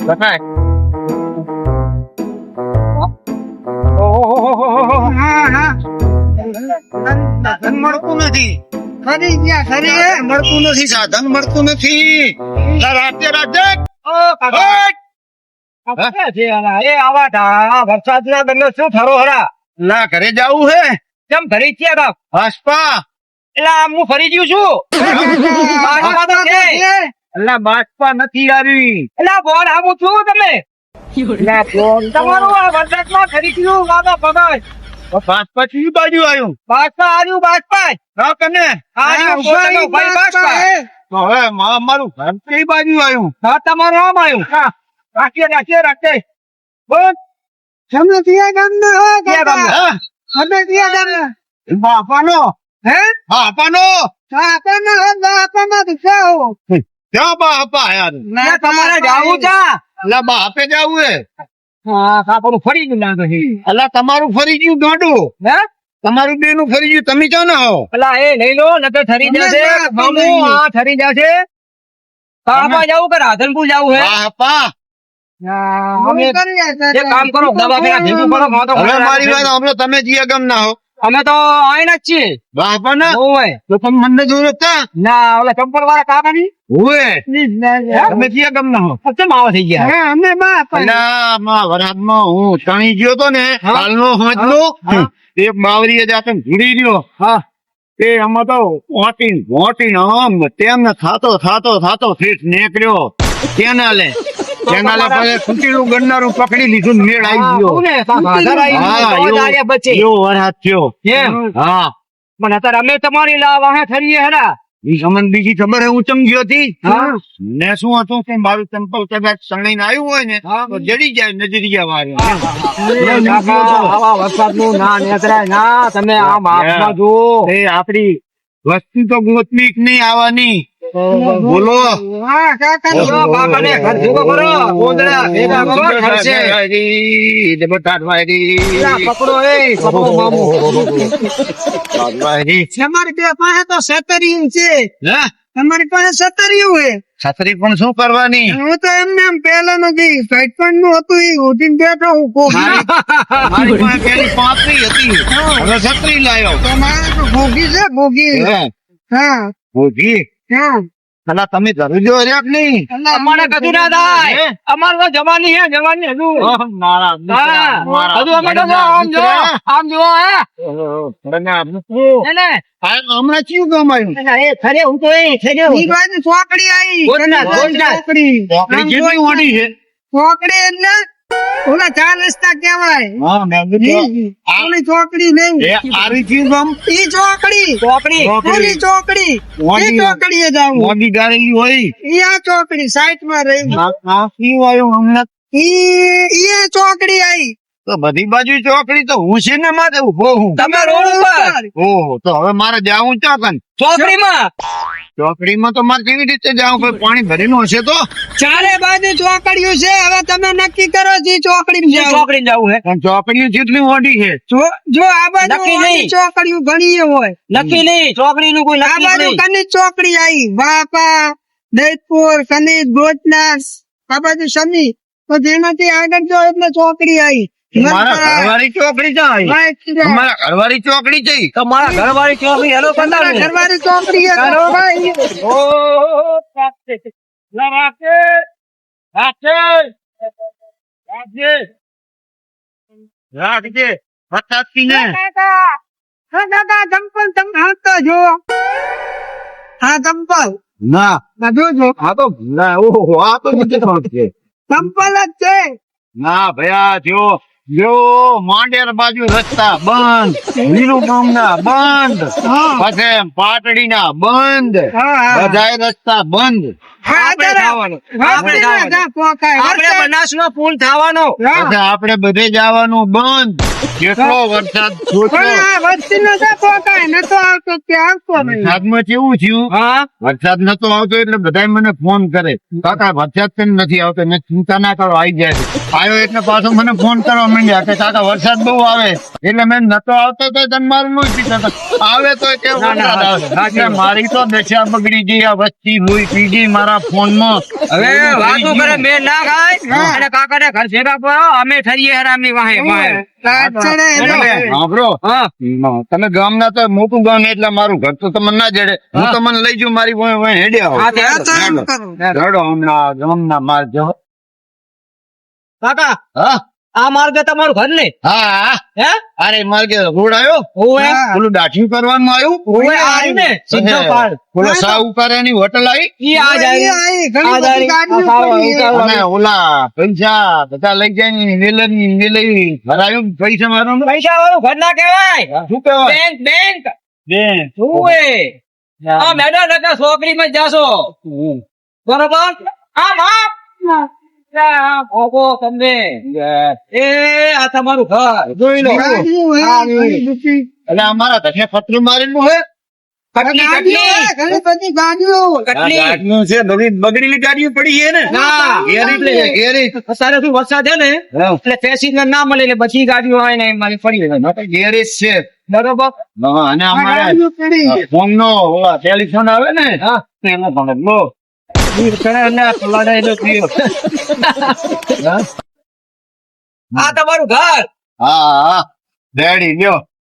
બતાય સાધન મળતું નથી સાધન મળતું નથી રાતે રાતે વરસાદ ના બંને શું ફરો હરા ના ઘરે જવું હે કેમ ફરી ગયા હાસપા એટલે હું ફરી ગયું છું અલ્લા બાજપા નથી આવી એટલે બોલ આવું છું તમે તમારું આ વરસાદમાં ફરી ગયું વાગા પગાર બાજપા કઈ બાજુ આવ્યું બાજપા આવ્યું બાજપા હા કને તો હવે મારું ઘર કઈ બાજુ આવ્યું હા તમારું આમ આવ્યું રાખીએ બોલ તમે ક્યાં ગામના હો ક્યાં ગામના? અમે ક્યાં ગામના બાપાનો હે બાપાનો બાપામાં દીકરાઓ ક્યાં બાપા યાર ના તમારે જાવું છે અલ્લા બાપે જવું હે હા કાપડું ફરી ગયું લાગે છે અલ્લા તમારું ફરી ગયું ગાંડું હે તમારું બેનું ફરી ગયું તમે ક્યાં ના હો પેલા એ લઈ લો નકર ઠરી જશે ના, મામુ હા ઠરી જશે કાપા જાવું કે રાધનપુર જાવું હે બાપા અમે એક કામ કરો દવા પેલા ભેગું કરો હું તો હવે મારી વાત સાંભળો તમે જીયા ગામ ના હો અમે તો આઈના જ છીએ બાપા ના ઓય તો તમે મને જોયો હતા ના ઓલા ચંપલ વાળા કાકા ની ઓએ તમે જીયા ગામ ના હો કેમ આવા થઈ ગયા અમે બાપા અલ્લા માં વરાદમાં હું ચણી ગયો તો ને કાલનો હોંચનો એક બાવરીએ જાતે ભૂડી રહ્યો હા એ આમાં તો મોટી આમ તેમને થાતો ઠેઠ નીકળ્યો કેનાલે પાસે કુટીલું ગણનારું પકડી લીધું મેળ આવી ગયો એવો વરસાદ થયો હા મને અત્યારે અમે તમારી વાહે ઠરીએ હેરા અમને બીજી ખબર હે હું ચમ ગયો હતી ને શું હતું કે મારું ચંપલ કદાચ સણીને આવ્યું હોય ને તો જડી જાય નજરિયા વાળે આવા વરસાદ નું ના નેતરાય ના તમે આમ હાથમાં જુઓ એ આપડી વસ્તુ તો ગોતમીક નહીં આવવાની બોલો હા કાકા બાપાને ઘર ભેગો કરો ગોદડા ભેગા કરો ખર્ચે પકડો મામુ અમારી પાસે તો સતરિયું છે તમારી પાસે સતરિયું હે છત્રી પણ શું કરવાની હું તો એમને એમ પેલા નું કઈ સાઈડ નું હતું એ ઉઠીને બેઠો હું મારી પાસે પેલી 35 હતી હવે છત્રી લાયો તો મારે તો ભોગી છે ભોગી હા ભોગી હા અલા તમે ધરુજો રહ્યા કે નહીં અમારે કશું ના થાય અમારે તો જવાની હે જવાની હજુ હજુ અમે તો આમ જો હે ને હમણાં ચિયું કામ આવ્યું એ ખરે હું તો ઈ બાજુ ચોકડી આવી ચોકડી કેટલી મોટી છે ચોકડી એટલે ઓલા 4 રસ્તા કહેવાય ઓલી ચોકડી નહીં આરી ચિયું કામ ઈ ચોકડી ઓલી ચોકડી ઈ ચોકડીએ જાવું મોદી ગાળેલી હોય ઈ આ ચોકડી સાઈડ માં રહી શું આવ્યું હમણાં ઈ ચોકડી આવી તો બધી બાજુ ચોકડી તો હું છે ને મારે ઉભો હું તમે રોડ ઉપર ઓહો તો હવે મારે જાવું ચાકન ચોકડીમાં તો મારે કેવી રીતે જાવું કોઈ પાણી ભરેલું હશે તો ચારે બાજુ ચોકડીઓ છે હવે તમે નક્કી કરો જે ચોકડી ચોકડી જવું હે પણ ચોકડીઓ જેટલી મોટી છે જો આ બાજુ નક્કી નહીં. ચોકડીઓ ઘણી હોય નક્કી નહીં ચોકડી નું કોઈ આ નક્કી બાજુ નહીં કની ચોકડી આવી વાપા દૈતપુર કની ગોચનાસ આ બાજુ શમી તો જેનાથી આગળ જો એટલે ચોકડી આવી મારા ઘરવાળી ચોકડી ક્યાં આવી અમારા ઘરવાળી ચોકડી જઈ તમારા ઘરવાળી ચોકડી હેલો તમારા ઘરવાળી ચોકડી એ કરો ભાઈ. રાખજે પચાસી ને કાકા ચંપલ તમે હાથતો જો હા ચંપલ ના જોજો આ તો ના ઓહો આ તો બીજે થોડુંક છે ચંપલ જ છે ના ભયા જો માંડેર બાજુ રસ્તા બંધ વીરુ ગામના બંધ પછી પાટડી ના બંધ બધાય રસ્તા બંધ આપણે બનાસ નો પુલ થવાનો પછી આપણે બધે જવાનું બંધ કેટલો વરસાદ વરસાદમાં કેવું થયું વરસાદ નતો આવતો એટલે બધા મને ફોન કરે કાકા વરસાદ કેમ નથી આવતો મેં ચિંતા ના કરો આવી જાય આવ્યો એટલે પાછો મને ફોન કરવા માંડ્યા કે કાકા વરસાદ બહુ આવે એટલે મેં નતો આવતો તો તમારું નું પીતા આવે તો કેવો વરસાદ આવે મારી તો દશા બગડી ગઈ આ વસ્તી લોહી પી ગઈ મારા આ ફોનમાં હવે વાતો કરે મેં ના ખાય અને કાકા ને ઘર ભેગા કરો અમે ઠરીએ હરામની વાહે વાહે કાચડે એનો. સાંભળો હા તમે ગામના તો મોટું ગામ ને એટલે મારું ઘર તો તમને ના જડે હું તમને લઈ જાઉં મારી હેડે આવો હા, તે આ તો એમ કરો. હેડો હમણાં ગામના મારજો કાકા હા આ માર્ગે તમારું ઘર ને હા હે અરે માર્ગે રોડ આવ્યો ઓવે હા. પેલું દાઠી કરવાનું આવ્યું ઓવે આવ્યું ને સીધો પાડ પેલો સાહુકાર એની હોટલ આવી ઈ આ જાય અહીં ઘણી આ બધી જાય. ગાડીઓ આ પડી છે. અને ઓલા પૈસા બધા લઈ જાય ને વેલર ની લઈ ભરાયું પૈસા મારો પૈસા વાળું ઘર ના કહેવાય શું કહેવાય બેંક બેંક બેન ઓવે આ મેડમ ને છોકરી માં જાશો બરોબર આ બાપ ભોગો તમને એ આ તમારું ઘર જોઈ લો ગાડીઓ હે, હા, ઘણી બધી. એટલે અમારા ઘરે પત્ર મારેલું હે કટલી ગાડીઓ હે, કટલી ઘણી બધી ગાડીઓ. કટલી ગાડીઓ છે બધી બગડેલી ગાડીઓ પડી છે ને ના ગેરેજ અત્યારે શું વરસાદ છે ને એટલે પેસેન્જર ના મળે એટલે બધી ગાડીઓ આવે ને મારી પડી હોય ગેરેજ છે બરોબર હા, અને આ અમારે ગાડીઓ પડી. ફોન નો ટેલિફોન આવે ને હા એનો પણ લો આ તમારું ઘર હા હા ડેડી લ્યો